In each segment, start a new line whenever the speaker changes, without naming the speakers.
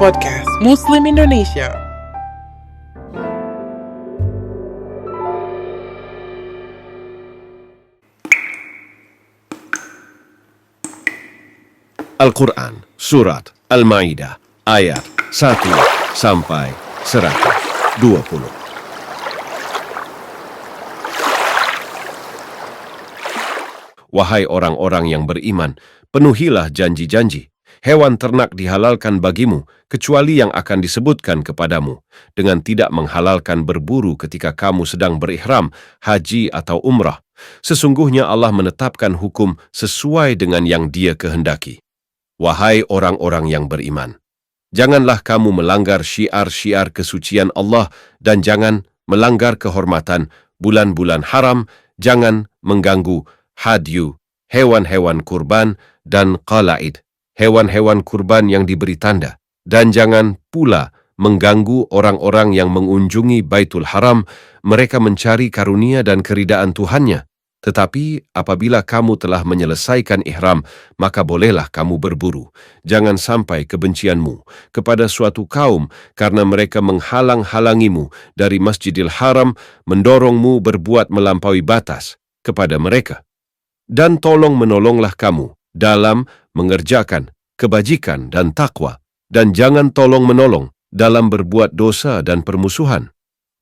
Podcast Muslim Indonesia.
Al-Quran, Surat Al-Ma'idah, ayat 1 sampai 120. Wahai orang-orang yang beriman, penuhilah janji-janji. Hewan ternak dihalalkan bagimu, kecuali yang akan disebutkan kepadamu, dengan tidak menghalalkan berburu ketika kamu sedang berihram, haji atau umrah. Sesungguhnya Allah menetapkan hukum sesuai dengan yang Dia kehendaki. Wahai orang-orang yang beriman, janganlah kamu melanggar syiar-syiar kesucian Allah dan jangan melanggar kehormatan bulan-bulan haram, jangan mengganggu hadyu, hewan-hewan kurban, dan qalaid, hewan-hewan kurban yang diberi tanda, dan jangan pula mengganggu orang-orang yang mengunjungi Baitul Haram, mereka mencari karunia dan keridaan Tuhannya. Tetapi apabila kamu telah menyelesaikan ihram, maka bolehlah kamu berburu. Jangan sampai kebencianmu kepada suatu kaum karena mereka menghalang-halangimu dari Masjidil Haram, mendorongmu berbuat melampaui batas kepada mereka. Dan tolong-menolonglah kamu dalam mengerjakan kebajikan dan takwa, dan jangan tolong-menolong dalam berbuat dosa dan permusuhan.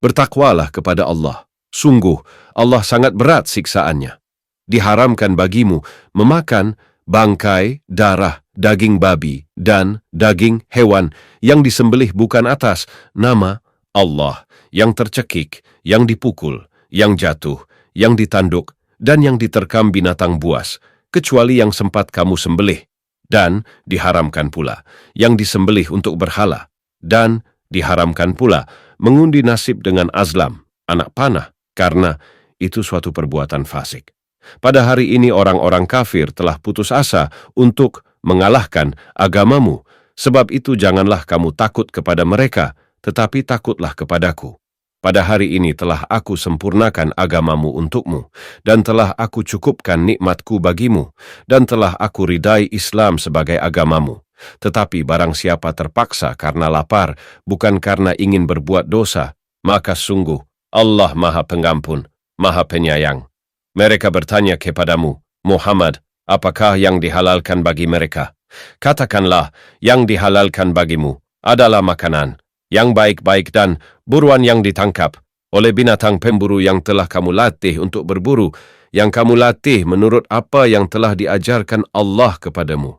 Bertakwalah kepada Allah. Sungguh, Allah sangat berat siksaannya. Diharamkan bagimu memakan bangkai, darah, daging babi, dan daging hewan yang disembelih bukan atas nama Allah, yang tercekik, yang dipukul, yang jatuh, yang ditanduk, dan yang diterkam binatang buas, kecuali yang sempat kamu sembelih. Dan diharamkan pula yang disembelih untuk berhala, dan diharamkan pula mengundi nasib dengan azlam, anak panah, karena itu suatu perbuatan fasik. Pada hari ini orang-orang kafir telah putus asa untuk mengalahkan agamamu, sebab itu janganlah kamu takut kepada mereka, tetapi takutlah kepadaku. Pada hari ini telah aku sempurnakan agamamu untukmu, dan telah aku cukupkan nikmatku bagimu, dan telah aku ridai Islam sebagai agamamu. Tetapi barang siapa terpaksa karena lapar, bukan karena ingin berbuat dosa, maka sungguh Allah Maha Pengampun, Maha Penyayang. Mereka bertanya kepadamu, Muhammad, apakah yang dihalalkan bagi mereka? Katakanlah, yang dihalalkan bagimu adalah makanan yang baik-baik dan buruan yang ditangkap oleh binatang pemburu yang telah kamu latih untuk berburu, yang kamu latih menurut apa yang telah diajarkan Allah kepadamu.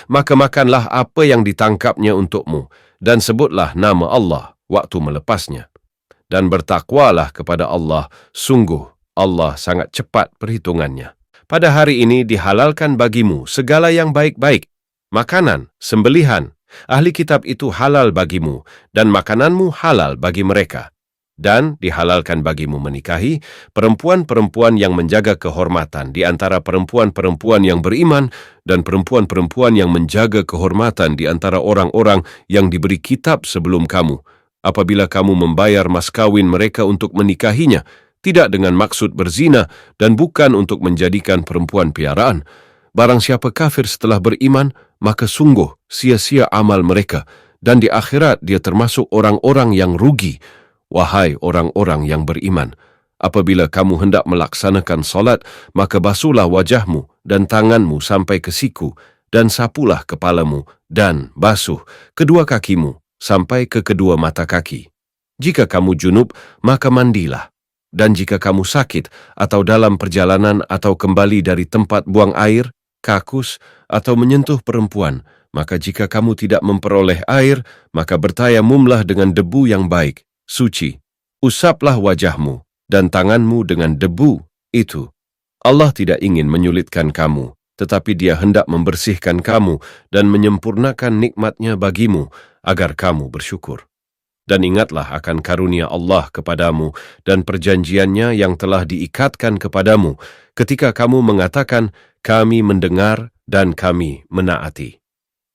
Maka makanlah apa yang ditangkapnya untukmu, dan sebutlah nama Allah waktu melepasnya. Dan bertakwalah kepada Allah, sungguh Allah sangat cepat perhitungannya. Pada hari ini dihalalkan bagimu segala yang baik-baik, makanan, sembelihan. Ahli kitab itu halal bagimu, dan makananmu halal bagi mereka. Dan dihalalkan bagimu menikahi perempuan-perempuan yang menjaga kehormatan di antara perempuan-perempuan yang beriman, dan perempuan-perempuan yang menjaga kehormatan di antara orang-orang yang diberi kitab sebelum kamu, apabila kamu membayar mas kawin mereka untuk menikahinya, tidak dengan maksud berzina dan bukan untuk menjadikan perempuan piaraan. Barang siapa kafir setelah beriman, maka sungguh sia-sia amal mereka, dan di akhirat dia termasuk orang-orang yang rugi. Wahai orang-orang yang beriman, apabila kamu hendak melaksanakan solat, maka basuhlah wajahmu dan tanganmu sampai ke siku, dan sapulah kepalamu, dan basuh kedua kakimu sampai ke kedua mata kaki. Jika kamu junub, maka mandilah. Dan jika kamu sakit atau dalam perjalanan atau kembali dari tempat buang air, kakus, atau menyentuh perempuan, maka jika kamu tidak memperoleh air, maka bertayamumlah dengan debu yang baik, suci. Usaplah wajahmu dan tanganmu dengan debu itu. Allah tidak ingin menyulitkan kamu, tetapi Dia hendak membersihkan kamu dan menyempurnakan nikmat-Nya bagimu, agar kamu bersyukur. Dan ingatlah akan karunia Allah kepadamu dan perjanjiannya yang telah diikatkan kepadamu ketika kamu mengatakan, kami mendengar dan kami menaati.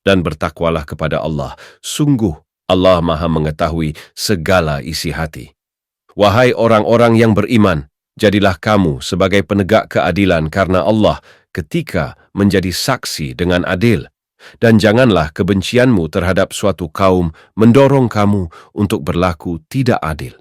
Dan bertakwalah kepada Allah, sungguh Allah Maha mengetahui segala isi hati. Wahai orang-orang yang beriman, jadilah kamu sebagai penegak keadilan karena Allah ketika menjadi saksi dengan adil. Dan janganlah kebencianmu terhadap suatu kaum mendorong kamu untuk berlaku tidak adil.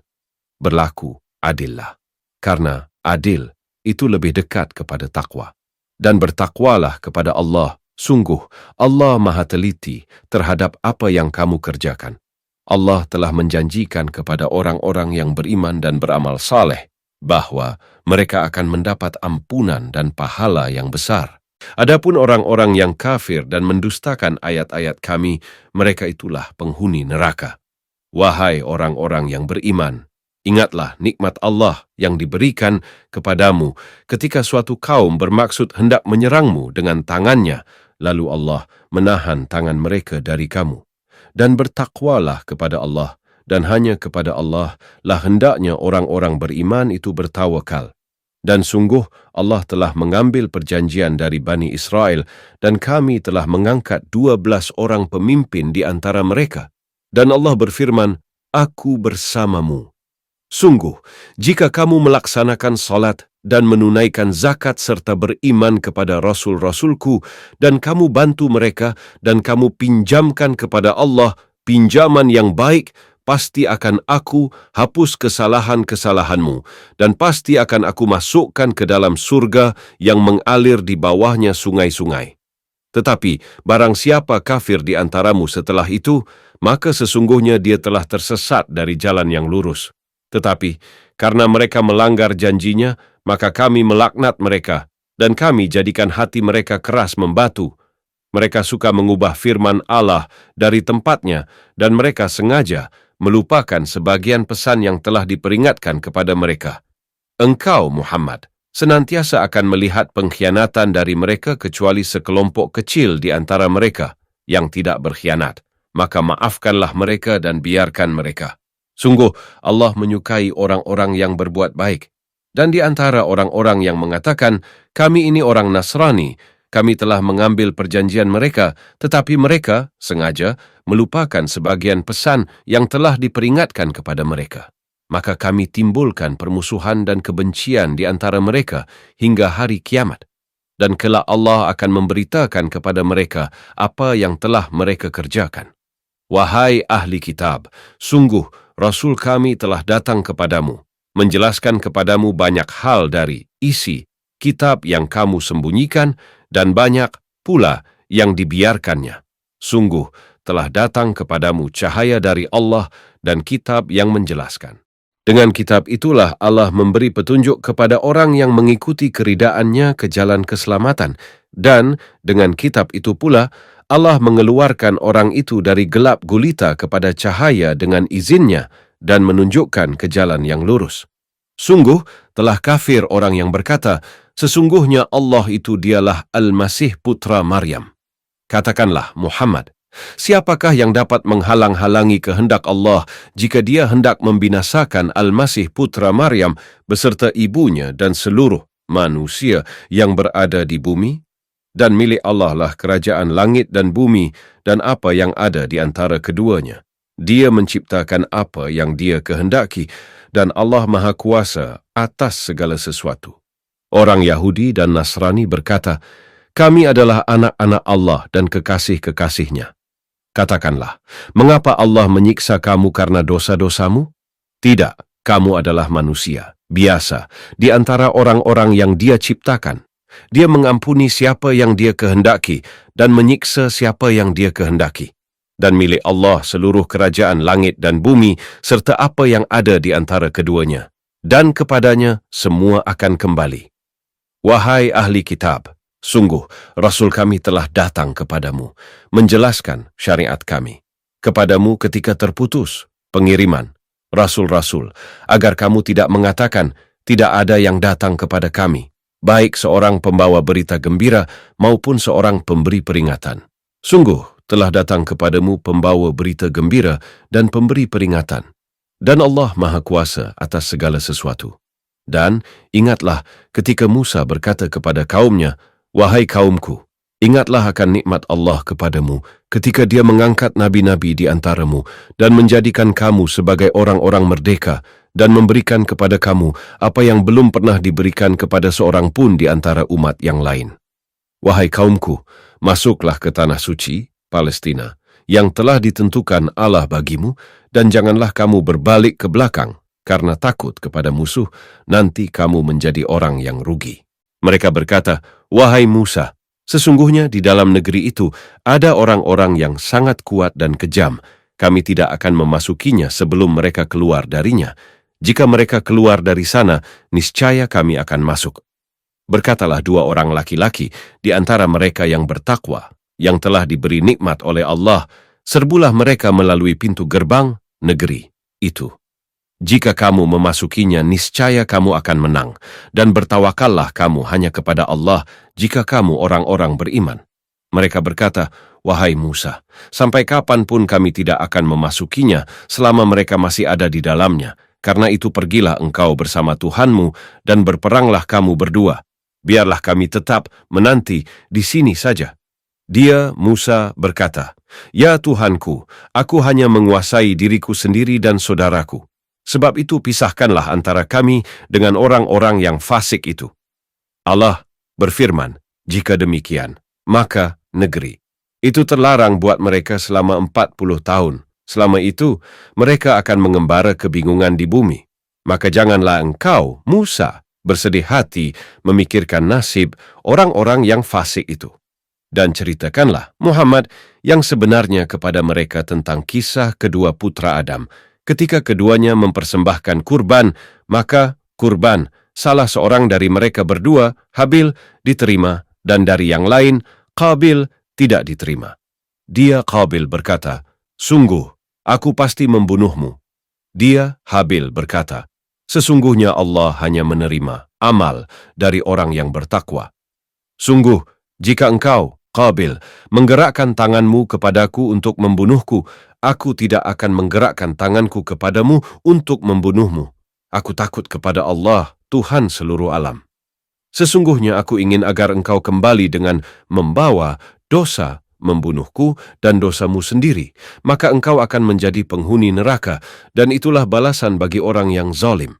Berlaku adillah, karena adil itu lebih dekat kepada takwa. Dan bertakwalah kepada Allah. Sungguh, Allah Maha Teliti terhadap apa yang kamu kerjakan. Allah telah menjanjikan kepada orang-orang yang beriman dan beramal saleh bahwa mereka akan mendapat ampunan dan pahala yang besar. Adapun orang-orang yang kafir dan mendustakan ayat-ayat kami, mereka itulah penghuni neraka. Wahai orang-orang yang beriman, ingatlah nikmat Allah yang diberikan kepadamu ketika suatu kaum bermaksud hendak menyerangmu dengan tangannya, lalu Allah menahan tangan mereka dari kamu. Dan bertakwalah kepada Allah, dan hanya kepada Allah lah hendaknya orang-orang beriman itu bertawakal. Dan sungguh Allah telah mengambil perjanjian dari Bani Israel, dan kami telah mengangkat 12 orang pemimpin di antara mereka. Dan Allah berfirman, Aku bersamamu. Sungguh, jika kamu melaksanakan salat dan menunaikan zakat serta beriman kepada Rasul-Rasulku, dan kamu bantu mereka, dan kamu pinjamkan kepada Allah pinjaman yang baik, pasti akan aku hapus kesalahan-kesalahanmu, dan pasti akan aku masukkan ke dalam surga yang mengalir di bawahnya sungai-sungai. Tetapi, barang siapa kafir di antaramu setelah itu, maka sesungguhnya dia telah tersesat dari jalan yang lurus. Tetapi, karena mereka melanggar janjinya, maka kami melaknat mereka, dan kami jadikan hati mereka keras membatu. Mereka suka mengubah firman Allah dari tempatnya, dan mereka sengaja melupakan sebagian pesan yang telah diperingatkan kepada mereka. Engkau, Muhammad, senantiasa akan melihat pengkhianatan dari mereka kecuali sekelompok kecil di antara mereka yang tidak berkhianat. Maka maafkanlah mereka dan biarkan mereka. Sungguh, Allah menyukai orang-orang yang berbuat baik. Dan di antara orang-orang yang mengatakan, kami ini orang Nasrani, kami telah mengambil perjanjian mereka, tetapi mereka sengaja melupakan sebagian pesan yang telah diperingatkan kepada mereka. Maka kami timbulkan permusuhan dan kebencian di antara mereka hingga hari kiamat. Dan kelak Allah akan memberitakan kepada mereka apa yang telah mereka kerjakan. Wahai ahli kitab, sungguh Rasul kami telah datang kepadamu, menjelaskan kepadamu banyak hal dari isi kitab yang kamu sembunyikan dan banyak pula yang dibiarkannya. Sungguh telah datang kepadamu cahaya dari Allah dan kitab yang menjelaskan. Dengan kitab itulah Allah memberi petunjuk kepada orang yang mengikuti keridaannya ke jalan keselamatan, dan dengan kitab itu pula Allah mengeluarkan orang itu dari gelap gulita kepada cahaya dengan izinnya dan menunjukkan ke jalan yang lurus. Sungguh telah kafir orang yang berkata, sesungguhnya Allah itu dialah Al-Masih putra Maryam. Katakanlah, Muhammad, siapakah yang dapat menghalang-halangi kehendak Allah jika dia hendak membinasakan Al-Masih putra Maryam beserta ibunya dan seluruh manusia yang berada di bumi? Dan milik Allah lah kerajaan langit dan bumi dan apa yang ada di antara keduanya. Dia menciptakan apa yang dia kehendaki, dan Allah Maha Kuasa atas segala sesuatu. Orang Yahudi dan Nasrani berkata, kami adalah anak-anak Allah dan kekasih-kekasihnya. Katakanlah, mengapa Allah menyiksa kamu karena dosa-dosamu? Tidak, kamu adalah manusia, biasa, di antara orang-orang yang Dia ciptakan. Dia mengampuni siapa yang Dia kehendaki dan menyiksa siapa yang Dia kehendaki. Dan milik Allah seluruh kerajaan langit dan bumi serta apa yang ada di antara keduanya. Dan kepadanya semua akan kembali. Wahai ahli kitab, sungguh Rasul kami telah datang kepadamu, menjelaskan syariat kami. Kepadamu ketika terputus pengiriman Rasul-Rasul, agar kamu tidak mengatakan, tidak ada yang datang kepada kami, baik seorang pembawa berita gembira maupun seorang pemberi peringatan. Sungguh telah datang kepadamu pembawa berita gembira dan pemberi peringatan. Dan Allah Maha Kuasa atas segala sesuatu. Dan ingatlah ketika Musa berkata kepada kaumnya, wahai kaumku, ingatlah akan nikmat Allah kepadamu ketika Dia mengangkat nabi-nabi di antaramu dan menjadikan kamu sebagai orang-orang merdeka dan memberikan kepada kamu apa yang belum pernah diberikan kepada seorang pun di antara umat yang lain. Wahai kaumku, masuklah ke tanah suci, Palestina, yang telah ditentukan Allah bagimu, dan janganlah kamu berbalik ke belakang, karena takut kepada musuh, nanti kamu menjadi orang yang rugi. Mereka berkata, wahai Musa, sesungguhnya di dalam negeri itu ada orang-orang yang sangat kuat dan kejam. Kami tidak akan memasukinya sebelum mereka keluar darinya. Jika mereka keluar dari sana, niscaya kami akan masuk. Berkatalah dua orang laki-laki di antara mereka yang bertakwa, yang telah diberi nikmat oleh Allah, serbulah mereka melalui pintu gerbang negeri itu. Jika kamu memasukinya, niscaya kamu akan menang, dan bertawakallah kamu hanya kepada Allah jika kamu orang-orang beriman. Mereka berkata, wahai Musa, sampai kapanpun kami tidak akan memasukinya selama mereka masih ada di dalamnya. Karena itu pergilah engkau bersama Tuhanmu dan berperanglah kamu berdua. Biarlah kami tetap menanti di sini saja. Dia, Musa, berkata, ya Tuhanku, aku hanya menguasai diriku sendiri dan saudaraku. Sebab itu pisahkanlah antara kami dengan orang-orang yang fasik itu. Allah berfirman, jika demikian, maka negeri itu terlarang buat mereka selama 40 tahun. Selama itu, mereka akan mengembara kebingungan di bumi. Maka janganlah engkau, Musa, bersedih hati memikirkan nasib orang-orang yang fasik itu. Dan ceritakanlah Muhammad yang sebenarnya kepada mereka tentang kisah kedua putra Adam. Ketika keduanya mempersembahkan kurban, maka kurban salah seorang dari mereka berdua, Habil, diterima, dan dari yang lain, Qabil, tidak diterima. Dia, Qabil, berkata, sungguh, aku pasti membunuhmu. Dia, Habil, berkata, sesungguhnya Allah hanya menerima amal dari orang yang bertakwa. Sungguh, jika engkau, Qabil, menggerakkan tanganmu kepadaku untuk membunuhku, aku tidak akan menggerakkan tanganku kepadamu untuk membunuhmu. Aku takut kepada Allah, Tuhan seluruh alam. Sesungguhnya aku ingin agar engkau kembali dengan membawa dosa membunuhku dan dosamu sendiri, maka engkau akan menjadi penghuni neraka, dan itulah balasan bagi orang yang zalim.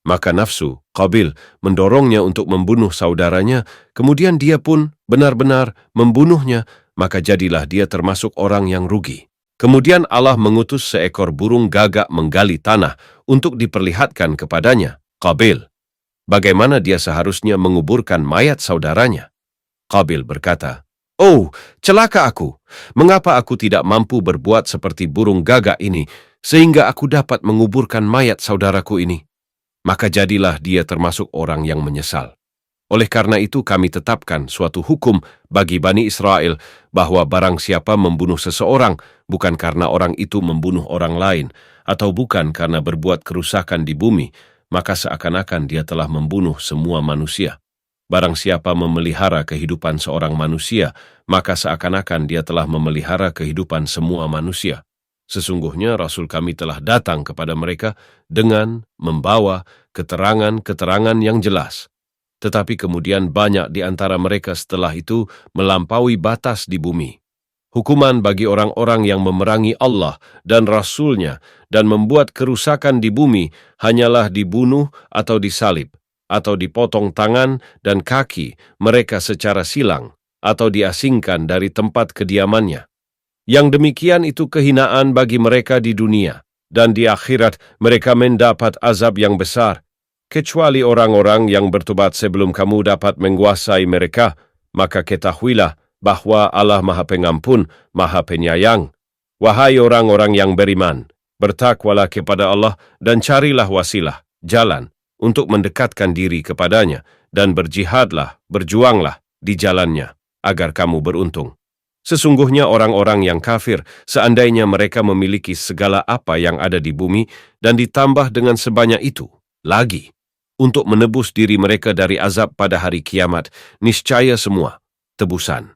Maka nafsu Qabil mendorongnya untuk membunuh saudaranya, kemudian dia pun benar-benar membunuhnya, maka jadilah dia termasuk orang yang rugi. Kemudian Allah mengutus seekor burung gagak menggali tanah untuk diperlihatkan kepadanya, Qabil, bagaimana dia seharusnya menguburkan mayat saudaranya. Qabil berkata, oh, celaka aku, mengapa aku tidak mampu berbuat seperti burung gagak ini, sehingga aku dapat menguburkan mayat saudaraku ini? Maka jadilah dia termasuk orang yang menyesal. Oleh karena itu kami tetapkan suatu hukum bagi Bani Israel bahwa barang siapa membunuh seseorang bukan karena orang itu membunuh orang lain atau bukan karena berbuat kerusakan di bumi, maka seakan-akan dia telah membunuh semua manusia. Barang siapa memelihara kehidupan seorang manusia, maka seakan-akan dia telah memelihara kehidupan semua manusia. Sesungguhnya Rasul kami telah datang kepada mereka dengan membawa keterangan-keterangan yang jelas. Tetapi kemudian banyak di antara mereka setelah itu melampaui batas di bumi. Hukuman bagi orang-orang yang memerangi Allah dan Rasul-Nya dan membuat kerusakan di bumi hanyalah dibunuh atau disalib, atau dipotong tangan dan kaki mereka secara silang, atau diasingkan dari tempat kediamannya. Yang demikian itu kehinaan bagi mereka di dunia, dan di akhirat mereka mendapat azab yang besar. Kecuali orang-orang yang bertobat sebelum kamu dapat menguasai mereka, maka ketahuilah bahwa Allah Maha Pengampun, Maha Penyayang. Wahai orang-orang yang beriman, bertakwalah kepada Allah dan carilah wasilah, jalan, untuk mendekatkan diri kepadanya, dan berjihadlah, berjuanglah di jalannya, agar kamu beruntung. Sesungguhnya orang-orang yang kafir, seandainya mereka memiliki segala apa yang ada di bumi, dan ditambah dengan sebanyak itu lagi, untuk menebus diri mereka dari azab pada hari kiamat, niscaya semua tebusan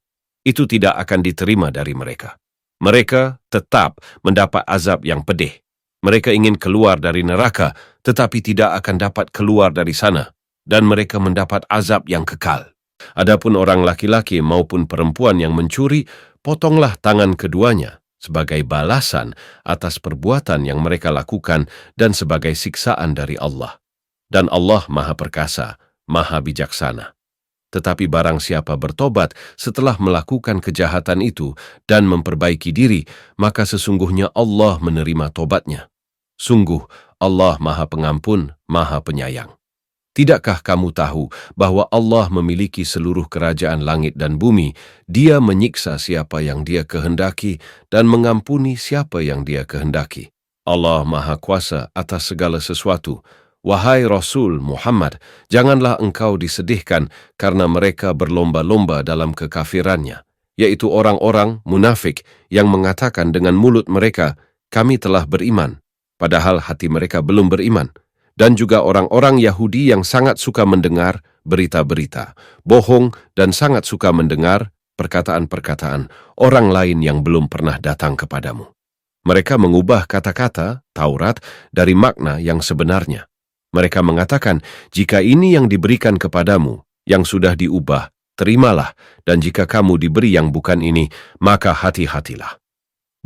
itu tidak akan diterima dari mereka. Mereka tetap mendapat azab yang pedih. Mereka ingin keluar dari neraka, tetapi tidak akan dapat keluar dari sana, dan mereka mendapat azab yang kekal. Adapun orang laki-laki maupun perempuan yang mencuri, potonglah tangan keduanya sebagai balasan atas perbuatan yang mereka lakukan dan sebagai siksaan dari Allah. Dan Allah Maha Perkasa, Maha Bijaksana. Tetapi barang siapa bertobat setelah melakukan kejahatan itu dan memperbaiki diri, maka sesungguhnya Allah menerima tobatnya. Sungguh, Allah Maha Pengampun, Maha Penyayang. Tidakkah kamu tahu bahwa Allah memiliki seluruh kerajaan langit dan bumi? Dia menyiksa siapa yang Dia kehendaki dan mengampuni siapa yang Dia kehendaki. Allah Maha Kuasa atas segala sesuatu. Wahai Rasul Muhammad, janganlah engkau disedihkan karena mereka berlomba-lomba dalam kekafirannya, yaitu orang-orang munafik yang mengatakan dengan mulut mereka, kami telah beriman, padahal hati mereka belum beriman. Dan juga orang-orang Yahudi yang sangat suka mendengar berita-berita bohong dan sangat suka mendengar perkataan-perkataan orang lain yang belum pernah datang kepadamu. Mereka mengubah kata-kata Taurat dari makna yang sebenarnya. Mereka mengatakan, jika ini yang diberikan kepadamu, yang sudah diubah, terimalah, dan jika kamu diberi yang bukan ini, maka hati-hatilah.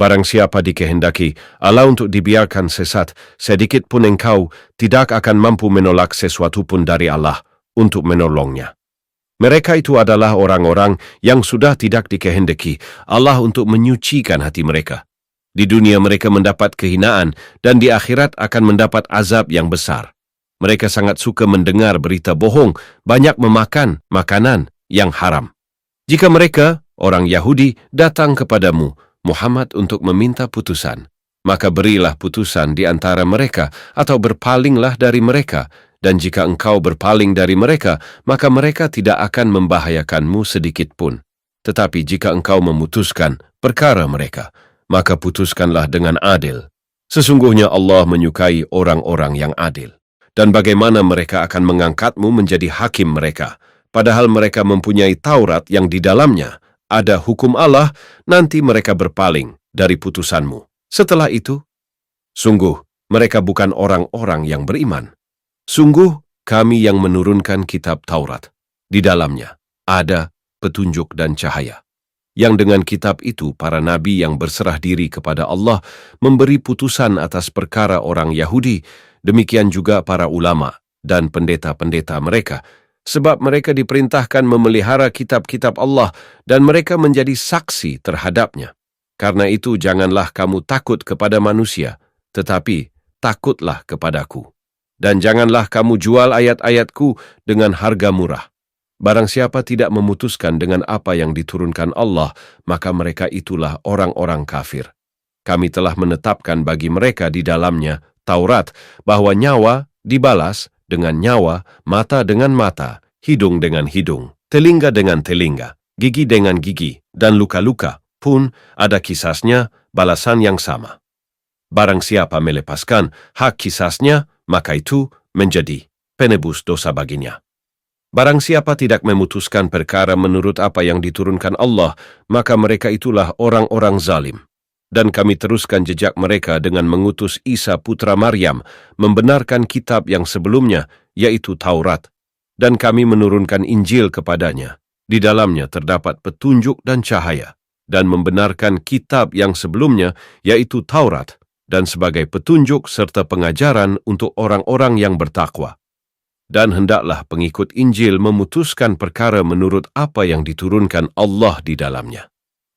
Barang siapa dikehendaki Allah untuk dibiarkan sesat, sedikit pun engkau tidak akan mampu menolak sesuatu pun dari Allah untuk menolongnya. Mereka itu adalah orang-orang yang sudah tidak dikehendaki Allah untuk menyucikan hati mereka. Di dunia mereka mendapat kehinaan dan di akhirat akan mendapat azab yang besar. Mereka sangat suka mendengar berita bohong, banyak memakan makanan yang haram. Jika mereka, orang Yahudi, datang kepadamu, Muhammad, untuk meminta putusan, maka berilah putusan di antara mereka atau berpalinglah dari mereka, dan jika engkau berpaling dari mereka, maka mereka tidak akan membahayakanmu sedikit pun. Tetapi jika engkau memutuskan perkara mereka, maka putuskanlah dengan adil. Sesungguhnya Allah menyukai orang-orang yang adil. Dan bagaimana mereka akan mengangkatmu menjadi hakim mereka, padahal mereka mempunyai Taurat yang di dalamnya ada hukum Allah, nanti mereka berpaling dari putusanmu. Setelah itu, sungguh mereka bukan orang-orang yang beriman. Sungguh kami yang menurunkan kitab Taurat. Di dalamnya ada petunjuk dan cahaya. Yang dengan kitab itu para nabi yang berserah diri kepada Allah memberi putusan atas perkara orang Yahudi, demikian juga para ulama dan pendeta-pendeta mereka, sebab mereka diperintahkan memelihara kitab-kitab Allah dan mereka menjadi saksi terhadapnya. Karena itu janganlah kamu takut kepada manusia, tetapi takutlah kepadaku. Dan janganlah kamu jual ayat-ayatku dengan harga murah. Barang siapa tidak memutuskan dengan apa yang diturunkan Allah, maka mereka itulah orang-orang kafir. Kami telah menetapkan bagi mereka di dalamnya Taurat bahwa nyawa dibalas dengan nyawa, mata dengan mata, hidung dengan hidung, telinga dengan telinga, gigi dengan gigi, dan luka-luka pun ada kisasnya, balasan yang sama. Barang siapa melepaskan hak kisasnya, maka itu menjadi penebus dosa baginya. Barang siapa tidak memutuskan perkara menurut apa yang diturunkan Allah, maka mereka itulah orang-orang zalim. Dan kami teruskan jejak mereka dengan mengutus Isa putra Maryam, membenarkan kitab yang sebelumnya, yaitu Taurat. Dan kami menurunkan Injil kepadanya. Di dalamnya terdapat petunjuk dan cahaya, dan membenarkan kitab yang sebelumnya, yaitu Taurat, dan sebagai petunjuk serta pengajaran untuk orang-orang yang bertakwa. Dan hendaklah pengikut Injil memutuskan perkara menurut apa yang diturunkan Allah di dalamnya.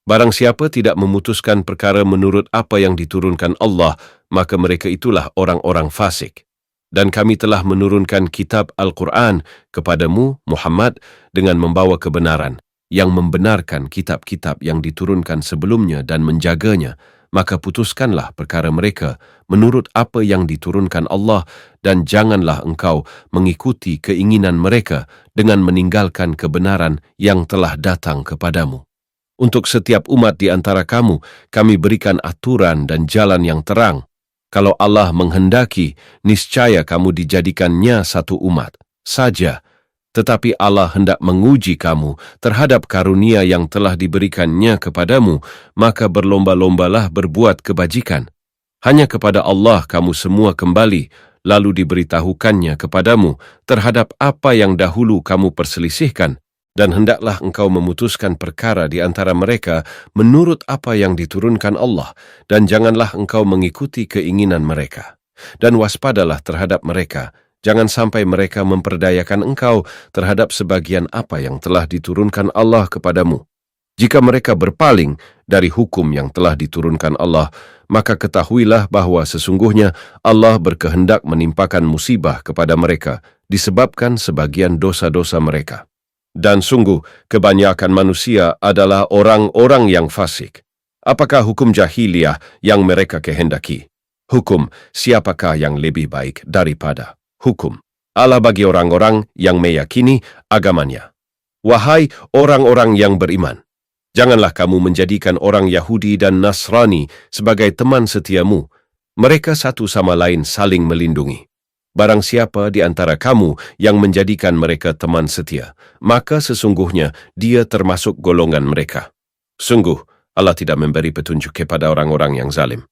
Barang siapa tidak memutuskan perkara menurut apa yang diturunkan Allah, maka mereka itulah orang-orang fasik. Dan kami telah menurunkan kitab Al-Quran kepadamu, Muhammad, dengan membawa kebenaran, yang membenarkan kitab-kitab yang diturunkan sebelumnya dan menjaganya, maka putuskanlah perkara mereka menurut apa yang diturunkan Allah, dan janganlah engkau mengikuti keinginan mereka dengan meninggalkan kebenaran yang telah datang kepadamu. Untuk setiap umat di antara kamu, kami berikan aturan dan jalan yang terang. Kalau Allah menghendaki, niscaya kamu dijadikannya satu umat saja. Tetapi Allah hendak menguji kamu terhadap karunia yang telah diberikannya kepadamu, maka berlomba-lombalah berbuat kebajikan. Hanya kepada Allah kamu semua kembali, lalu diberitahukannya kepadamu terhadap apa yang dahulu kamu perselisihkan, dan hendaklah engkau memutuskan perkara di antara mereka menurut apa yang diturunkan Allah, dan janganlah engkau mengikuti keinginan mereka. Dan waspadalah terhadap mereka, Jangan sampai mereka memperdayakan engkau terhadap sebagian apa yang telah diturunkan Allah kepadamu. Jika mereka berpaling dari hukum yang telah diturunkan Allah, maka ketahuilah bahwa sesungguhnya Allah berkehendak menimpakan musibah kepada mereka disebabkan sebagian dosa-dosa mereka. Dan sungguh, kebanyakan manusia adalah orang-orang yang fasik. Apakah hukum jahiliyah yang mereka kehendaki? Hukum siapakah yang lebih baik daripada hukum Allah bagi orang-orang yang meyakini agamanya? Wahai orang-orang yang beriman, janganlah kamu menjadikan orang Yahudi dan Nasrani sebagai teman setiamu. Mereka satu sama lain saling melindungi. Barang siapa di antara kamu yang menjadikan mereka teman setia, maka sesungguhnya dia termasuk golongan mereka. Sungguh, Allah tidak memberi petunjuk kepada orang-orang yang zalim.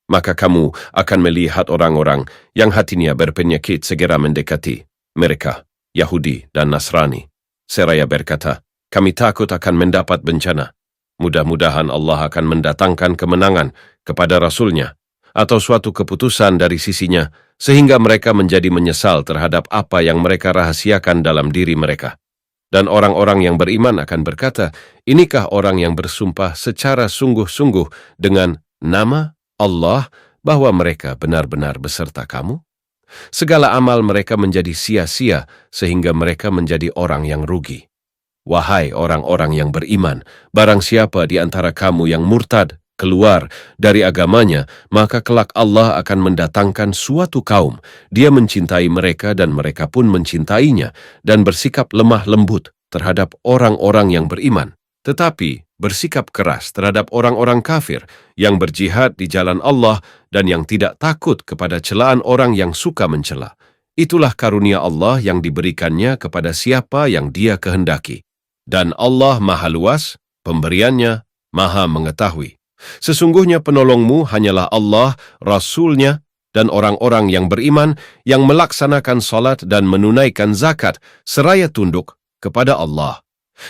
Maka kamu akan melihat orang-orang yang hatinya berpenyakit segera mendekati mereka, Yahudi dan Nasrani. Seraya berkata, kami takut akan mendapat bencana. Mudah-mudahan Allah akan mendatangkan kemenangan kepada Rasul-Nya atau suatu keputusan dari sisinya, sehingga mereka menjadi menyesal terhadap apa yang mereka rahasiakan dalam diri mereka. Dan orang-orang yang beriman akan berkata, inikah orang yang bersumpah secara sungguh-sungguh dengan nama Allah bahwa mereka benar-benar beserta kamu? Segala amal mereka menjadi sia-sia sehingga mereka menjadi orang yang rugi. Wahai orang-orang yang beriman, barang siapa di antara kamu yang murtad keluar dari agamanya, maka kelak Allah akan mendatangkan suatu kaum. Dia mencintai mereka dan mereka pun mencintainya dan bersikap lemah lembut terhadap orang-orang yang beriman, tetapi bersikap keras terhadap orang-orang kafir yang berjihad di jalan Allah dan yang tidak takut kepada celaan orang yang suka mencela. Itulah karunia Allah yang diberikannya kepada siapa yang Dia kehendaki. Dan Allah Maha Luas, pemberiannya Maha Mengetahui. Sesungguhnya penolongmu hanyalah Allah, Rasul-Nya, dan orang-orang yang beriman yang melaksanakan salat dan menunaikan zakat seraya tunduk kepada Allah.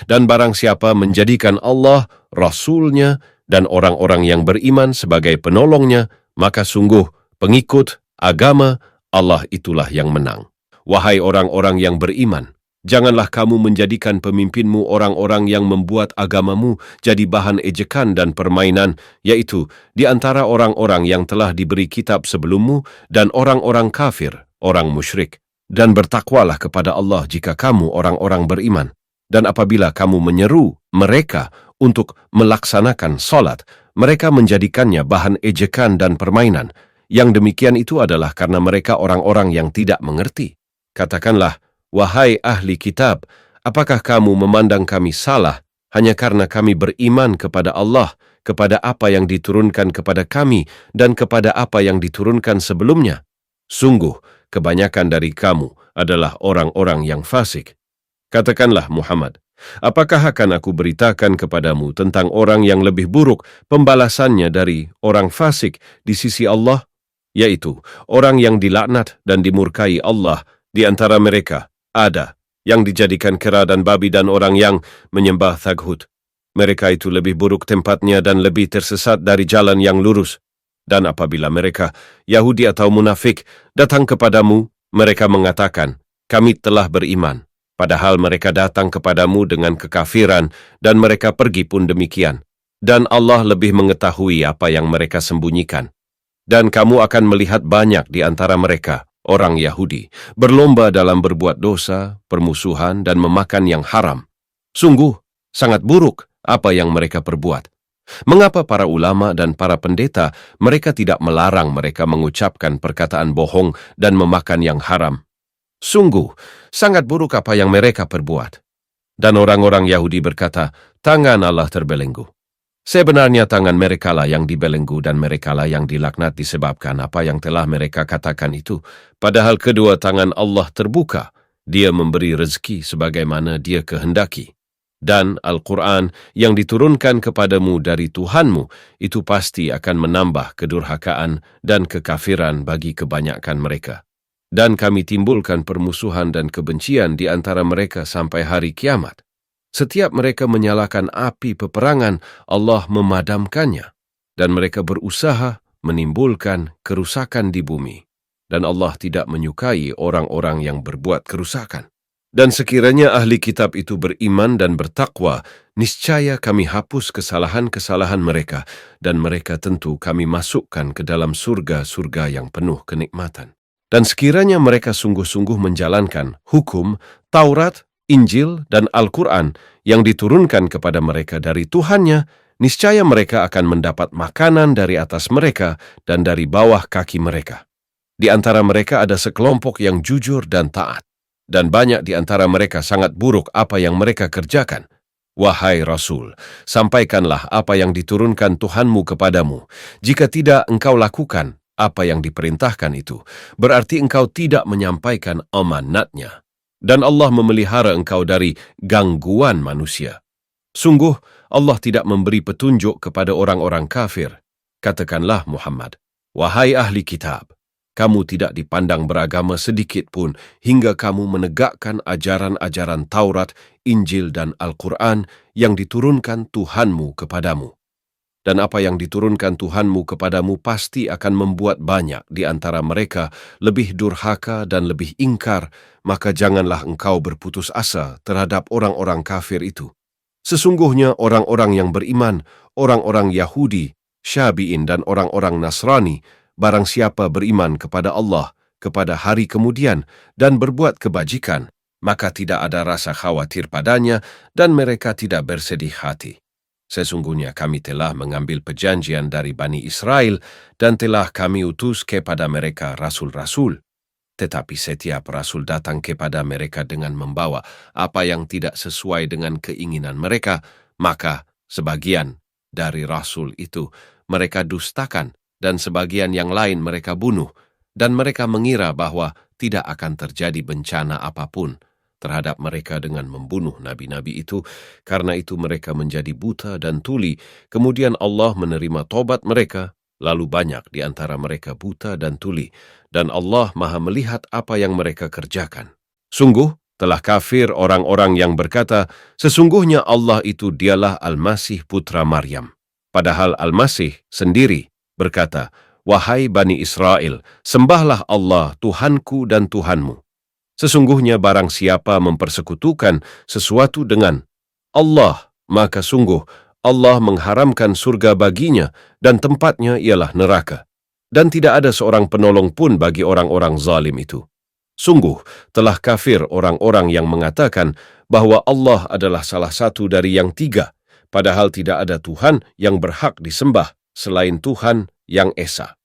Dan barang siapa menjadikan Allah, Rasul-Nya, dan orang-orang yang beriman sebagai penolongnya, maka sungguh pengikut agama Allah itulah yang menang. Wahai orang-orang yang beriman, janganlah kamu menjadikan pemimpinmu orang-orang yang membuat agamamu jadi bahan ejekan dan permainan, yaitu di antara orang-orang yang telah diberi kitab sebelummu dan orang-orang kafir, orang musyrik. Dan bertakwalah kepada Allah jika kamu orang-orang beriman. Dan apabila kamu menyeru mereka untuk melaksanakan salat, mereka menjadikannya bahan ejekan dan permainan. Yang demikian itu adalah karena mereka orang-orang yang tidak mengerti. Katakanlah, wahai ahli kitab, apakah kamu memandang kami salah hanya karena kami beriman kepada Allah, kepada apa yang diturunkan kepada kami, dan kepada apa yang diturunkan sebelumnya? Sungguh, kebanyakan dari kamu adalah orang-orang yang fasik. Katakanlah Muhammad, apakah akan aku beritakan kepadamu tentang orang yang lebih buruk pembalasannya dari orang fasik di sisi Allah? Yaitu orang yang dilaknat dan dimurkai Allah. Di antara mereka ada yang dijadikan kera dan babi dan orang yang menyembah taghut. Mereka itu lebih buruk tempatnya dan lebih tersesat dari jalan yang lurus. Dan apabila mereka, Yahudi atau munafik, datang kepadamu, mereka mengatakan, kami telah beriman. Padahal mereka datang kepadamu dengan kekafiran dan mereka pergi pun demikian. Dan Allah lebih mengetahui apa yang mereka sembunyikan. Dan kamu akan melihat banyak di antara mereka, orang Yahudi, berlomba dalam berbuat dosa, permusuhan, dan memakan yang haram. Sungguh, sangat buruk apa yang mereka perbuat. Mengapa para ulama dan para pendeta mereka tidak melarang mereka mengucapkan perkataan bohong dan memakan yang haram? Sungguh, sangat buruk apa yang mereka perbuat. Dan orang-orang Yahudi berkata, tangan Allah terbelenggu. Sebenarnya tangan merekalah yang dibelenggu dan merekalah yang dilaknat disebabkan apa yang telah mereka katakan itu. Padahal kedua tangan Allah terbuka, Dia memberi rezeki sebagaimana Dia kehendaki. Dan Al-Quran yang diturunkan kepadamu dari Tuhanmu itu pasti akan menambah kedurhakaan dan kekafiran bagi kebanyakan mereka. Dan kami timbulkan permusuhan dan kebencian di antara mereka sampai hari kiamat. Setiap mereka menyalakan api peperangan, Allah memadamkannya. Dan mereka berusaha menimbulkan kerusakan di bumi. dan Allah tidak menyukai orang-orang yang berbuat kerusakan. Dan sekiranya ahli kitab itu beriman dan bertakwa, niscaya kami hapus kesalahan-kesalahan mereka, dan mereka tentu kami masukkan ke dalam surga-surga yang penuh kenikmatan. Dan sekiranya mereka sungguh-sungguh menjalankan hukum, Taurat, Injil, dan Al-Quran yang diturunkan kepada mereka dari Tuhannya, niscaya mereka akan mendapat makanan dari atas mereka dan dari bawah kaki mereka. Di antara mereka ada sekelompok yang jujur dan taat, dan banyak di antara mereka sangat buruk apa yang mereka kerjakan. Wahai Rasul, sampaikanlah apa yang diturunkan Tuhanmu kepadamu. Jika tidak engkau lakukan apa yang diperintahkan itu, berarti engkau tidak menyampaikan amanatnya. Dan Allah memelihara engkau dari gangguan manusia. Sungguh, Allah tidak memberi petunjuk kepada orang-orang kafir. Katakanlah Muhammad, wahai ahli kitab, kamu tidak dipandang beragama sedikit pun hingga kamu menegakkan ajaran-ajaran Taurat, Injil, dan Al-Quran yang diturunkan Tuhanmu kepadamu. Dan apa yang diturunkan Tuhanmu kepadamu pasti akan membuat banyak di antara mereka lebih durhaka dan lebih ingkar, maka janganlah engkau berputus asa terhadap orang-orang kafir itu. Sesungguhnya orang-orang yang beriman, orang-orang Yahudi, Syabi'in, dan orang-orang Nasrani, barang siapa beriman kepada Allah, kepada hari kemudian, dan berbuat kebajikan, maka tidak ada rasa khawatir padanya, dan mereka tidak bersedih hati. Sesungguhnya kami telah mengambil perjanjian dari Bani Israel, dan telah kami utus kepada mereka rasul-rasul. Tetapi setiap rasul datang kepada mereka dengan membawa apa yang tidak sesuai dengan keinginan mereka, maka sebagian dari rasul itu mereka dustakan, dan sebagian yang lain mereka bunuh, dan mereka mengira bahwa tidak akan terjadi bencana apapun terhadap mereka dengan membunuh nabi-nabi itu. Karena itu mereka menjadi buta dan tuli. Kemudian Allah menerima tobat mereka, lalu banyak di antara mereka buta dan tuli, dan Allah Maha melihat apa yang mereka kerjakan. Sungguh, telah kafir orang-orang yang berkata, sesungguhnya Allah itu dialah Al-Masih putra Maryam. Padahal Al-Masih sendiri berkata, wahai Bani Israel, sembahlah Allah Tuhanku dan Tuhanmu. Sesungguhnya barang siapa mempersekutukan sesuatu dengan Allah, maka sungguh Allah mengharamkan surga baginya dan tempatnya ialah neraka. Dan tidak ada seorang penolong pun bagi orang-orang zalim itu. Sungguh telah kafir orang-orang yang mengatakan bahwa Allah adalah salah satu dari yang tiga, padahal tidak ada Tuhan yang berhak disembah selain Tuhan yang Esa.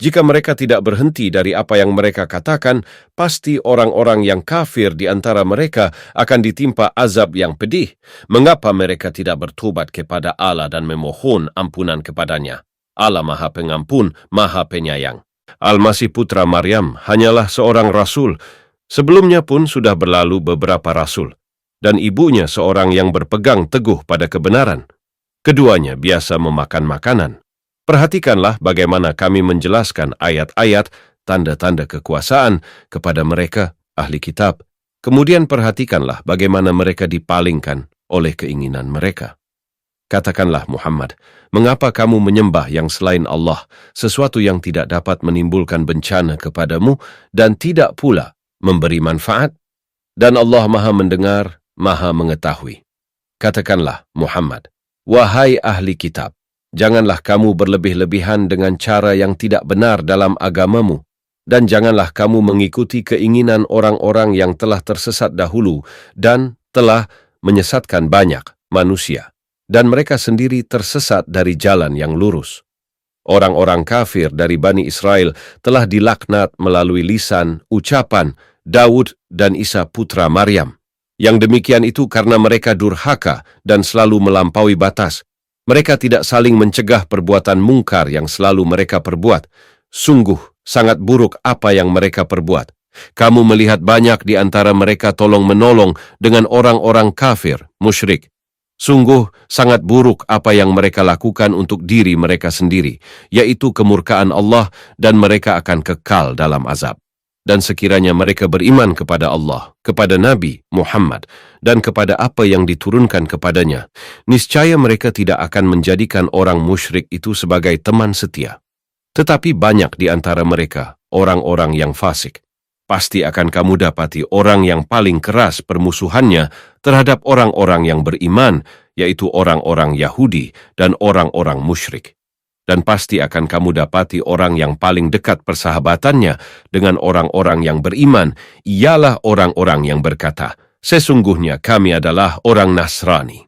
Jika mereka tidak berhenti dari apa yang mereka katakan, pasti orang-orang yang kafir di antara mereka akan ditimpa azab yang pedih. Mengapa mereka tidak bertobat kepada Allah dan memohon ampunan kepadanya? Allah Maha Pengampun, Maha Penyayang. Al-Masih putra Maryam hanyalah seorang rasul. Sebelumnya pun sudah berlalu beberapa rasul, dan ibunya seorang yang berpegang teguh pada kebenaran. Keduanya biasa memakan makanan. Perhatikanlah bagaimana kami menjelaskan ayat-ayat, tanda-tanda kekuasaan kepada mereka, ahli kitab. Kemudian perhatikanlah bagaimana mereka dipalingkan oleh keinginan mereka. Katakanlah Muhammad, mengapa kamu menyembah yang selain Allah, sesuatu yang tidak dapat menimbulkan bencana kepadamu dan tidak pula memberi manfaat? Dan Allah Maha mendengar, Maha mengetahui. Katakanlah Muhammad, wahai ahli kitab, janganlah kamu berlebih-lebihan dengan cara yang tidak benar dalam agamamu, dan janganlah kamu mengikuti keinginan orang-orang yang telah tersesat dahulu dan telah menyesatkan banyak manusia, dan mereka sendiri tersesat dari jalan yang lurus. Orang-orang kafir dari Bani Israel telah dilaknat melalui lisan, ucapan Daud dan Isa putra Maryam. Yang demikian itu karena mereka durhaka dan selalu melampaui batas. Mereka tidak saling mencegah perbuatan mungkar yang selalu mereka perbuat. Sungguh sangat buruk apa yang mereka perbuat. Kamu melihat banyak di antara mereka tolong-menolong dengan orang-orang kafir, musyrik. Sungguh sangat buruk apa yang mereka lakukan untuk diri mereka sendiri, yaitu kemurkaan Allah, dan mereka akan kekal dalam azab. Dan sekiranya mereka beriman kepada Allah, kepada Nabi Muhammad, dan kepada apa yang diturunkan kepadanya, niscaya mereka tidak akan menjadikan orang musyrik itu sebagai teman setia. Tetapi banyak di antara mereka orang-orang yang fasik. Pasti akan kamu dapati orang yang paling keras permusuhannya terhadap orang-orang yang beriman, yaitu orang-orang Yahudi dan orang-orang musyrik. Dan pasti akan kamu dapati orang yang paling dekat persahabatannya dengan orang-orang yang beriman, ialah orang-orang yang berkata, "Sesungguhnya kami adalah orang Nasrani."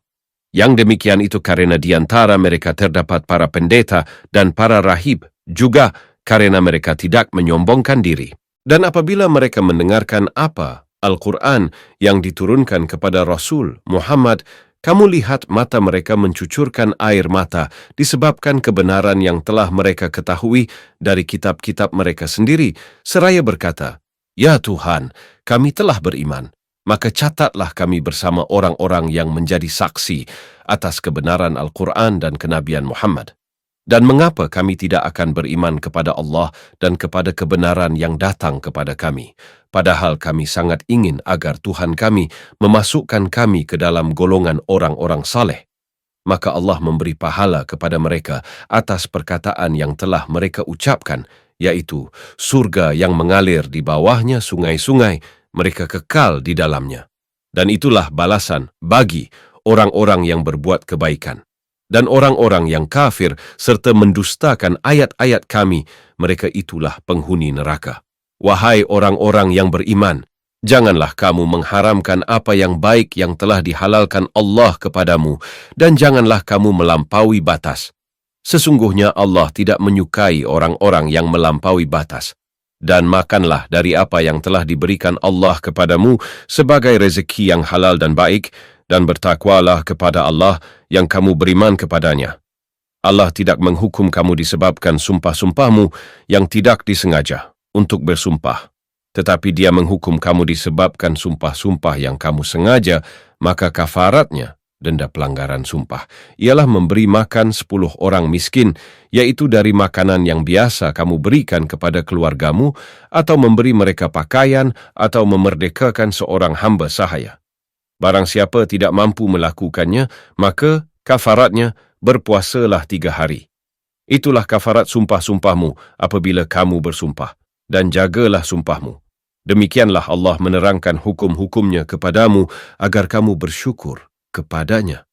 Yang demikian itu karena di antara mereka terdapat para pendeta dan para rahib, juga karena mereka tidak menyombongkan diri. Dan apabila mereka mendengarkan apa Al-Quran yang diturunkan kepada Rasul Muhammad, kamu lihat mata mereka mencucurkan air mata disebabkan kebenaran yang telah mereka ketahui dari kitab-kitab mereka sendiri, seraya berkata, "Ya Tuhan, kami telah beriman, maka catatlah kami bersama orang-orang yang menjadi saksi atas kebenaran Al-Quran dan kenabian Muhammad. Dan mengapa kami tidak akan beriman kepada Allah dan kepada kebenaran yang datang kepada kami, padahal kami sangat ingin agar Tuhan kami memasukkan kami ke dalam golongan orang-orang saleh?" Maka Allah memberi pahala kepada mereka atas perkataan yang telah mereka ucapkan, yaitu surga yang mengalir di bawahnya sungai-sungai, mereka kekal di dalamnya. Dan itulah balasan bagi orang-orang yang berbuat kebaikan. Dan orang-orang yang kafir serta mendustakan ayat-ayat kami, mereka itulah penghuni neraka. Wahai orang-orang yang beriman, janganlah kamu mengharamkan apa yang baik yang telah dihalalkan Allah kepadamu, dan janganlah kamu melampaui batas. Sesungguhnya Allah tidak menyukai orang-orang yang melampaui batas. Dan makanlah dari apa yang telah diberikan Allah kepadamu sebagai rezeki yang halal dan baik, dan bertakwalah kepada Allah yang kamu beriman kepadanya. Allah tidak menghukum kamu disebabkan sumpah-sumpahmu yang tidak disengaja untuk bersumpah. Tetapi Dia menghukum kamu disebabkan sumpah-sumpah yang kamu sengaja, maka kafaratnya, denda pelanggaran sumpah, ialah memberi makan 10 orang miskin, yaitu dari makanan yang biasa kamu berikan kepada keluargamu, atau memberi mereka pakaian, atau memerdekakan seorang hamba sahaya. Barang siapa tidak mampu melakukannya, maka kafaratnya berpuasalah 3 hari. Itulah kafarat sumpah-sumpahmu apabila kamu bersumpah, dan jagalah sumpahmu. Demikianlah Allah menerangkan hukum-hukumnya kepadamu agar kamu bersyukur kepadanya.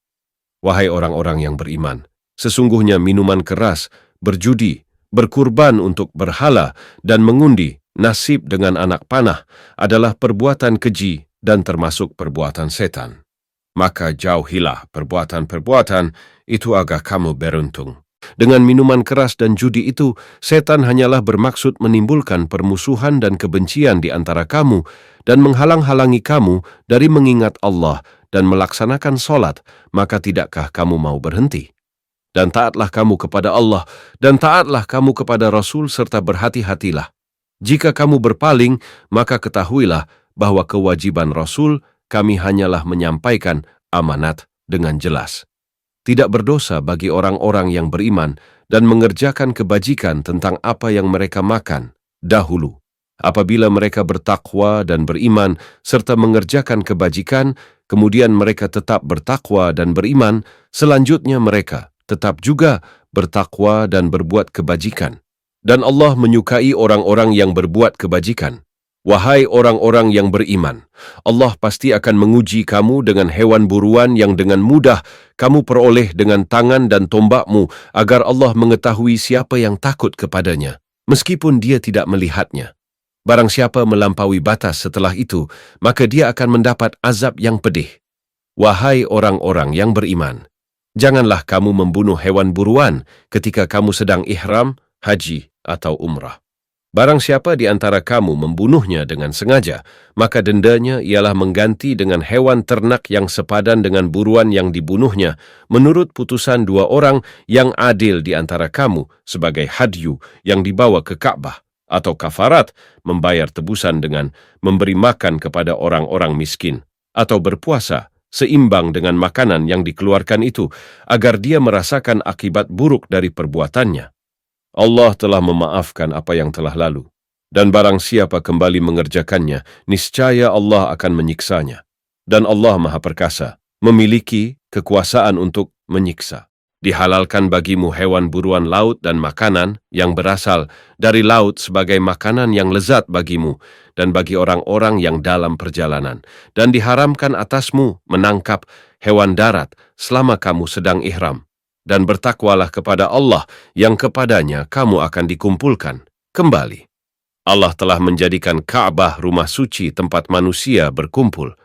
Wahai orang-orang yang beriman, sesungguhnya minuman keras, berjudi, berkurban untuk berhala, dan mengundi nasib dengan anak panah adalah perbuatan keji dan termasuk perbuatan setan. Maka jauhilah perbuatan-perbuatan itu agar kamu beruntung. Dengan minuman keras dan judi itu, setan hanyalah bermaksud menimbulkan permusuhan dan kebencian di antara kamu dan menghalang-halangi kamu dari mengingat Allah dan melaksanakan solat, maka tidakkah kamu mau berhenti? Dan taatlah kamu kepada Allah, dan taatlah kamu kepada Rasul serta berhati-hatilah. Jika kamu berpaling, maka ketahuilah bahwa kewajiban Rasul kami hanyalah menyampaikan amanat dengan jelas. Tidak berdosa bagi orang-orang yang beriman dan mengerjakan kebajikan tentang apa yang mereka makan dahulu. Apabila mereka bertakwa dan beriman serta mengerjakan kebajikan, kemudian mereka tetap bertakwa dan beriman, selanjutnya mereka tetap juga bertakwa dan berbuat kebajikan. Dan Allah menyukai orang-orang yang berbuat kebajikan. Wahai orang-orang yang beriman, Allah pasti akan menguji kamu dengan hewan buruan yang dengan mudah kamu peroleh dengan tangan dan tombakmu, agar Allah mengetahui siapa yang takut kepadanya, meskipun dia tidak melihatnya. Barang siapa melampaui batas setelah itu, maka dia akan mendapat azab yang pedih. Wahai orang-orang yang beriman, janganlah kamu membunuh hewan buruan ketika kamu sedang ihram, haji, atau umrah. Barang siapa di antara kamu membunuhnya dengan sengaja, maka dendanya ialah mengganti dengan hewan ternak yang sepadan dengan buruan yang dibunuhnya, menurut putusan 2 orang yang adil di antara kamu sebagai hadyu yang dibawa ke Ka'bah, atau kafarat membayar tebusan dengan memberi makan kepada orang-orang miskin, atau berpuasa seimbang dengan makanan yang dikeluarkan itu, agar dia merasakan akibat buruk dari perbuatannya. Allah telah memaafkan apa yang telah lalu, dan barang siapa kembali mengerjakannya, niscaya Allah akan menyiksanya. Dan Allah Maha Perkasa, memiliki kekuasaan untuk menyiksa. Dihalalkan bagimu hewan buruan laut dan makanan yang berasal dari laut sebagai makanan yang lezat bagimu dan bagi orang-orang yang dalam perjalanan. Dan diharamkan atasmu menangkap hewan darat selama kamu sedang ihram. Dan bertakwalah kepada Allah yang kepadanya kamu akan dikumpulkan kembali. Allah telah menjadikan Ka'bah rumah suci tempat manusia berkumpul.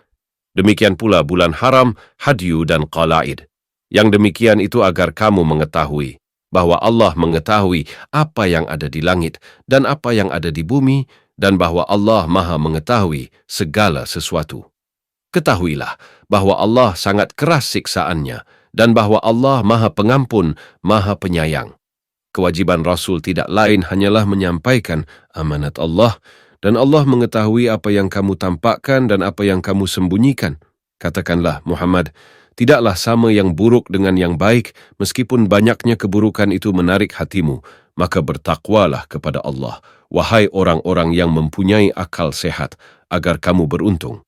Demikian pula bulan haram, hadyu dan qalaid. Yang demikian itu agar kamu mengetahui bahwa Allah mengetahui apa yang ada di langit dan apa yang ada di bumi, dan bahwa Allah Maha mengetahui segala sesuatu. Ketahuilah bahwa Allah sangat keras siksaannya dan bahwa Allah Maha Pengampun, Maha Penyayang. Kewajiban Rasul tidak lain hanyalah menyampaikan amanat Allah, dan Allah mengetahui apa yang kamu tampakkan dan apa yang kamu sembunyikan. Katakanlah, Muhammad, tidaklah sama yang buruk dengan yang baik, meskipun banyaknya keburukan itu menarik hatimu, maka bertakwalah kepada Allah, wahai orang-orang yang mempunyai akal sehat, agar kamu beruntung.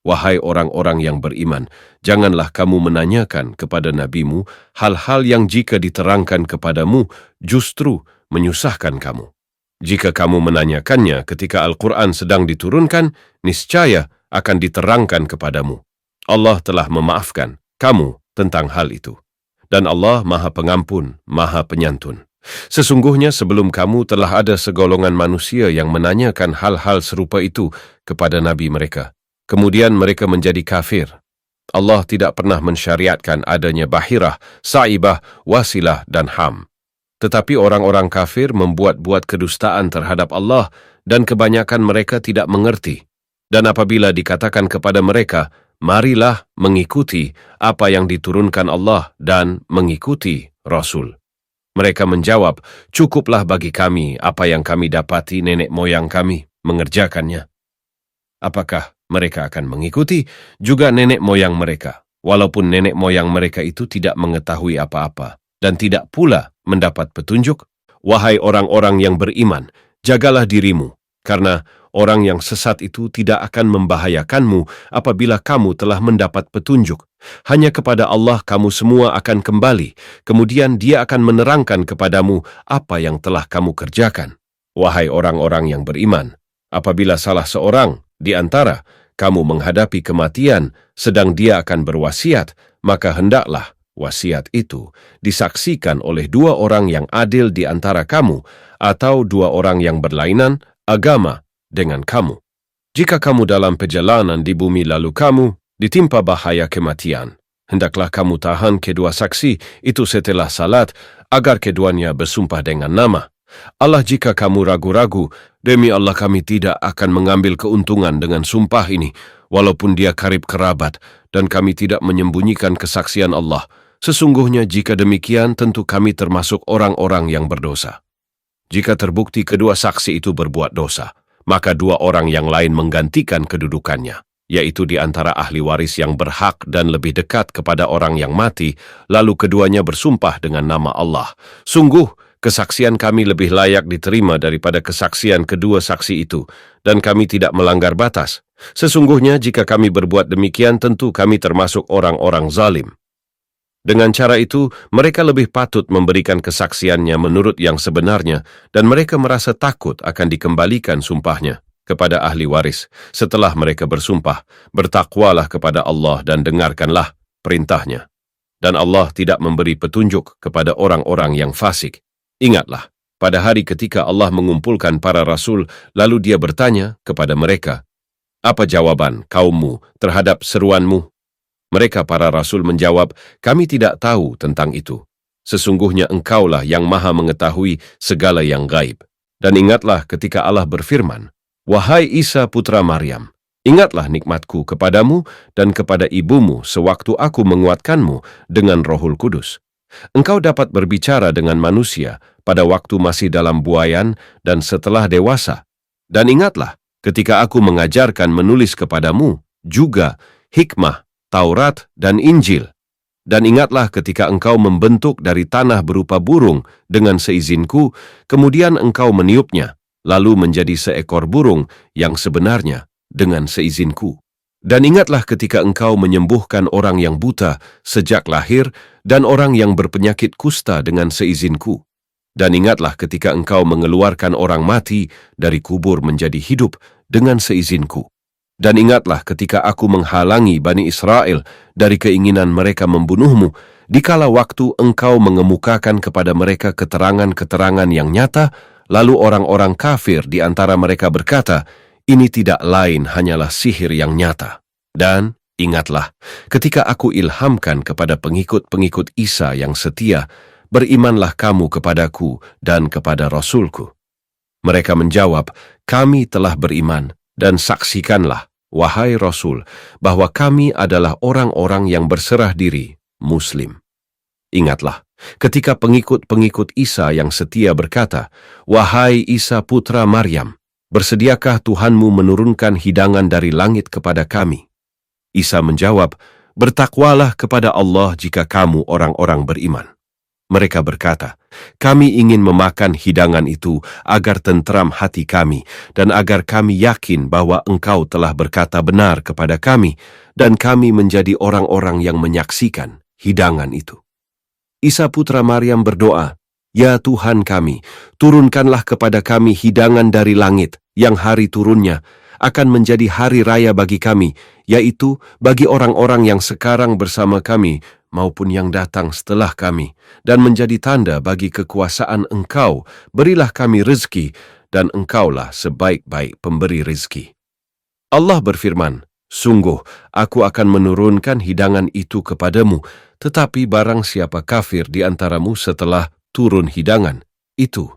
Wahai orang-orang yang beriman, janganlah kamu menanyakan kepada nabimu hal-hal yang jika diterangkan kepadamu justru menyusahkan kamu. Jika kamu menanyakannya ketika Al-Quran sedang diturunkan, niscaya akan diterangkan kepadamu. Allah telah memaafkan kamu tentang hal itu. Dan Allah Maha Pengampun, Maha Penyantun. Sesungguhnya sebelum kamu telah ada segolongan manusia yang menanyakan hal-hal serupa itu kepada nabi mereka. Kemudian mereka menjadi kafir. Allah tidak pernah mensyariatkan adanya bahirah, sa'ibah, wasilah, dan ham. Tetapi orang-orang kafir membuat-buat kedustaan terhadap Allah dan kebanyakan mereka tidak mengerti. Dan apabila dikatakan kepada mereka, marilah mengikuti apa yang diturunkan Allah dan mengikuti Rasul. Mereka menjawab, cukuplah bagi kami apa yang kami dapati nenek moyang kami mengerjakannya. Apakah mereka akan mengikuti juga nenek moyang mereka, walaupun nenek moyang mereka itu tidak mengetahui apa-apa dan tidak pula mendapat petunjuk? Wahai orang-orang yang beriman, jagalah dirimu, karena orang yang sesat itu tidak akan membahayakanmu apabila kamu telah mendapat petunjuk. Hanya kepada Allah kamu semua akan kembali, kemudian Dia akan menerangkan kepadamu apa yang telah kamu kerjakan. Wahai orang-orang yang beriman, apabila salah seorang di antara kamu menghadapi kematian, sedang dia akan berwasiat, maka hendaklah wasiat itu disaksikan oleh dua orang yang adil di antara kamu, atau dua orang yang berlainan agama dengan kamu. Jika kamu dalam perjalanan di bumi lalu kamu ditimpa bahaya kematian, hendaklah kamu tahan kedua saksi itu setelah salat, agar keduanya bersumpah dengan nama Allah. Jika kamu ragu-ragu, demi Allah kami tidak akan mengambil keuntungan dengan sumpah ini, walaupun dia karib kerabat, dan kami tidak menyembunyikan kesaksian Allah. Sesungguhnya jika demikian, tentu kami termasuk orang-orang yang berdosa. Jika terbukti kedua saksi itu berbuat dosa, maka dua orang yang lain menggantikan kedudukannya, yaitu di antara ahli waris yang berhak dan lebih dekat kepada orang yang mati, lalu keduanya bersumpah dengan nama Allah. Sungguh, kesaksian kami lebih layak diterima daripada kesaksian kedua saksi itu, dan kami tidak melanggar batas. Sesungguhnya jika kami berbuat demikian, tentu kami termasuk orang-orang zalim. Dengan cara itu, mereka lebih patut memberikan kesaksiannya menurut yang sebenarnya, dan mereka merasa takut akan dikembalikan sumpahnya kepada ahli waris. Setelah mereka bersumpah, bertakwalah kepada Allah dan dengarkanlah perintahnya. Dan Allah tidak memberi petunjuk kepada orang-orang yang fasik. Ingatlah, pada hari ketika Allah mengumpulkan para rasul, lalu Dia bertanya kepada mereka, apa jawaban kaummu terhadap seruanmu? Mereka para rasul menjawab, kami tidak tahu tentang itu. Sesungguhnya Engkaulah yang Maha mengetahui segala yang gaib. Dan ingatlah ketika Allah berfirman, wahai Isa putra Maryam, ingatlah nikmatku kepadamu dan kepada ibumu sewaktu aku menguatkanmu dengan Rohul Kudus. Engkau dapat berbicara dengan manusia pada waktu masih dalam buayan dan setelah dewasa. Dan ingatlah ketika aku mengajarkan menulis kepadamu juga hikmah, Taurat, dan Injil. Dan ingatlah ketika engkau membentuk dari tanah berupa burung dengan seizinku, kemudian engkau meniupnya, lalu menjadi seekor burung yang sebenarnya dengan seizinku. Dan ingatlah ketika engkau menyembuhkan orang yang buta sejak lahir dan orang yang berpenyakit kusta dengan seizinku. Dan ingatlah ketika engkau mengeluarkan orang mati dari kubur menjadi hidup dengan seizinku. Dan ingatlah ketika aku menghalangi Bani Israel dari keinginan mereka membunuhmu, dikala waktu engkau mengemukakan kepada mereka keterangan-keterangan yang nyata, lalu orang-orang kafir di antara mereka berkata, ini tidak lain hanyalah sihir yang nyata. Dan ingatlah, ketika aku ilhamkan kepada pengikut-pengikut Isa yang setia, berimanlah kamu kepadaku dan kepada Rasulku. Mereka menjawab, kami telah beriman, dan saksikanlah, wahai Rasul, bahwa kami adalah orang-orang yang berserah diri, Muslim. Ingatlah, ketika pengikut-pengikut Isa yang setia berkata, wahai Isa putra Maryam, bersediakah Tuhanmu menurunkan hidangan dari langit kepada kami? Isa menjawab, bertakwalah kepada Allah jika kamu orang-orang beriman. Mereka berkata, kami ingin memakan hidangan itu agar tentram hati kami dan agar kami yakin bahwa engkau telah berkata benar kepada kami dan kami menjadi orang-orang yang menyaksikan hidangan itu. Isa putra Maryam berdoa, ya Tuhan kami, turunkanlah kepada kami hidangan dari langit yang hari turunnya akan menjadi hari raya bagi kami, yaitu bagi orang-orang yang sekarang bersama kami maupun yang datang setelah kami, dan menjadi tanda bagi kekuasaan Engkau, berilah kami rezeki, dan Engkaulah sebaik-baik pemberi rezeki. Allah berfirman, sungguh, aku akan menurunkan hidangan itu kepadamu, tetapi barang siapa kafir di antaramu setelah turun hidangan itu,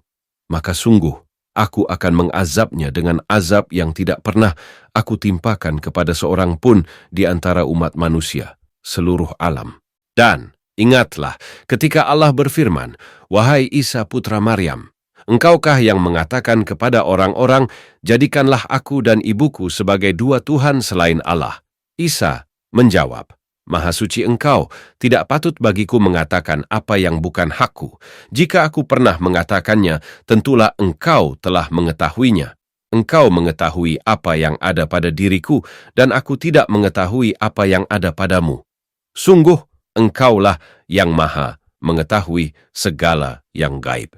maka sungguh, aku akan mengazabnya dengan azab yang tidak pernah aku timpakan kepada seorang pun di antara umat manusia, seluruh alam. Dan ingatlah ketika Allah berfirman, wahai Isa putra Maryam, engkaukah yang mengatakan kepada orang-orang, jadikanlah aku dan ibuku sebagai dua Tuhan selain Allah? Isa menjawab, Maha suci engkau, tidak patut bagiku mengatakan apa yang bukan hakku. Jika aku pernah mengatakannya, tentulah engkau telah mengetahuinya. Engkau mengetahui apa yang ada pada diriku, dan aku tidak mengetahui apa yang ada padamu. Sungguh, engkaulah yang maha mengetahui segala yang gaib.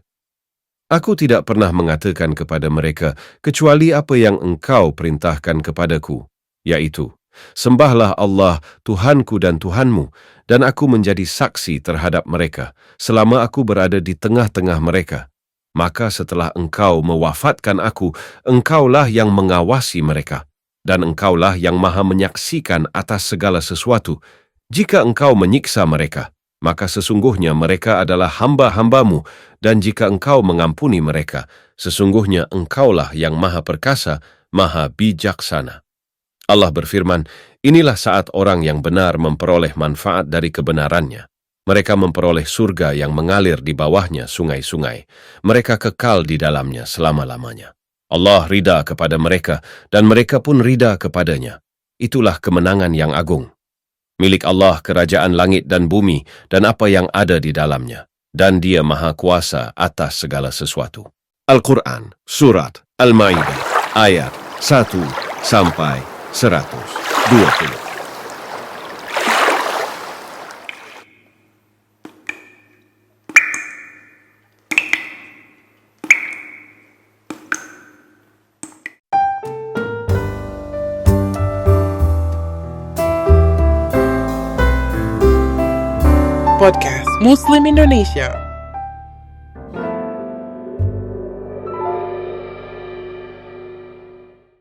Aku tidak pernah mengatakan kepada mereka, kecuali apa yang engkau perintahkan kepadaku, yaitu, sembahlah Allah, Tuhanku dan Tuhanmu, dan aku menjadi saksi terhadap mereka, selama aku berada di tengah-tengah mereka. Maka setelah engkau mewafatkan aku, engkaulah yang mengawasi mereka, dan engkaulah yang maha menyaksikan atas segala sesuatu. Jika engkau menyiksa mereka, maka sesungguhnya mereka adalah hamba-hambamu, dan jika engkau mengampuni mereka, sesungguhnya engkaulah yang maha perkasa, maha bijaksana. Allah berfirman, inilah saat orang yang benar memperoleh manfaat dari kebenarannya. Mereka memperoleh surga yang mengalir di bawahnya sungai-sungai. Mereka kekal di dalamnya selama-lamanya. Allah ridha kepada mereka, dan mereka pun ridha kepadanya. Itulah kemenangan yang agung. Milik Allah kerajaan langit dan bumi dan apa yang ada di dalamnya. Dan Dia maha kuasa atas segala sesuatu. Al-Quran, Surat Al-Ma'idah, ayat 1-120.
Podcast Muslim Indonesia.